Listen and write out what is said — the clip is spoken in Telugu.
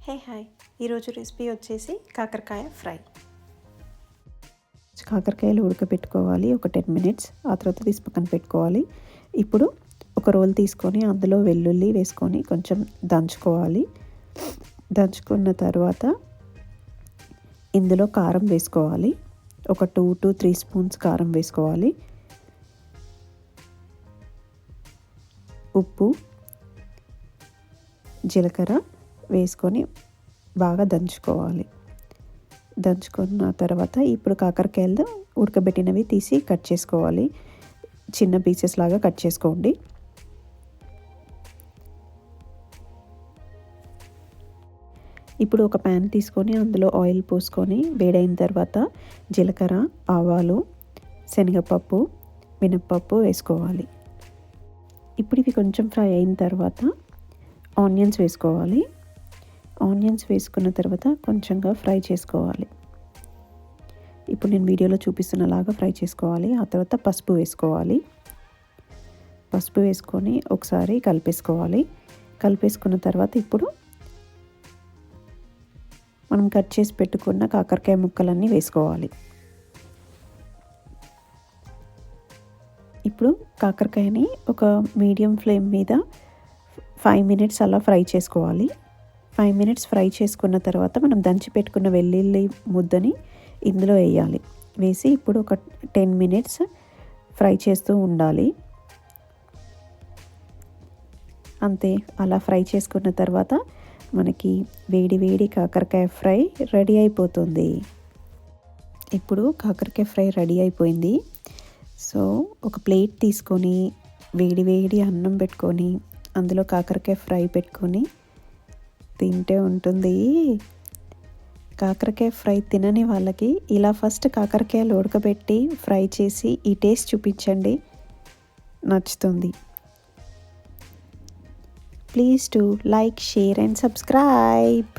హాయ్ ఈరోజు రెసిపీ వచ్చేసి కాకరకాయ ఫ్రై. కాకరకాయలు ఉడకబెట్టుకోవాలి ఒక 10 మినిట్స్. ఆ తర్వాత తీసి పక్కన పెట్టుకోవాలి. ఇప్పుడు ఒక రోల్ తీసుకొని అందులో వెల్లుల్లి వేసుకొని కొంచెం దంచుకోవాలి. దంచుకున్న తర్వాత ఇందులో కారం వేసుకోవాలి. ఒక 2 to 3 స్పూన్స్ కారం వేసుకోవాలి. ఉప్పు, జీలకర్ర వేసుకొని బాగా దంచుకోవాలి. దంచుకున్న తర్వాత ఇప్పుడు కాకరకాయలు ఉడకబెట్టినవి తీసి కట్ చేసుకోవాలి. చిన్న పీసెస్ లాగా కట్ చేసుకోండి. ఇప్పుడు ఒక ప్యాన్ తీసుకొని అందులో ఆయిల్ పోసుకొని వేడైన తర్వాత జీలకర్ర, ఆవాలు, శనగపప్పు, మినప్పప్పు వేసుకోవాలి. ఇప్పుడు ఇవి కొంచెం ఫ్రై అయిన తర్వాత ఆనియన్స్ వేసుకోవాలి. ఆనియన్స్ వేసుకున్న తర్వాత కొంచెంగా ఫ్రై చేసుకోవాలి. ఇప్పుడు నేను వీడియోలో చూపిస్తున్నలాగా ఫ్రై చేసుకోవాలి. ఆ తర్వాత పసుపు వేసుకోవాలి. పసుపు వేసుకొని ఒకసారి కలిపేసుకోవాలి. కలిపేసుకున్న తర్వాత ఇప్పుడు మనం కట్ చేసి పెట్టుకున్న కాకరకాయ ముక్కలన్నీ వేసుకోవాలి. ఇప్పుడు కాకరకాయని ఒక మీడియం ఫ్లేమ్ మీద 5 మినిట్స్ అలా ఫ్రై చేసుకోవాలి. 5 మినిట్స్ ఫ్రై చేసుకున్న తర్వాత మనం దంచి పెట్టుకున్న వెల్లుల్లి ముద్దని ఇందులో వేయాలి. వేసి ఇప్పుడు ఒక 10 మినిట్స్ ఫ్రై చేస్తూ ఉండాలి. అంతే, అలా ఫ్రై చేసుకున్న తర్వాత మనకి వేడి వేడి కాకరకాయ ఫ్రై రెడీ అయిపోతుంది. ఇప్పుడు కాకరకాయ ఫ్రై రెడీ అయిపోయింది. సో ఒక ప్లేట్ తీసుకొని వేడి వేడి అన్నం పెట్టుకొని అందులో కాకరకాయ ఫ్రై పెట్టుకొని తింటే ఉంటుంది. కాకరకాయ ఫ్రై తినని వాళ్ళకి ఇలా ఫస్ట్ కాకరకాయలు ఉడకబెట్టి ఫ్రై చేసి ఈ టేస్ట్ చూపించండి, నచ్చుతుంది. Please to like, share and subscribe.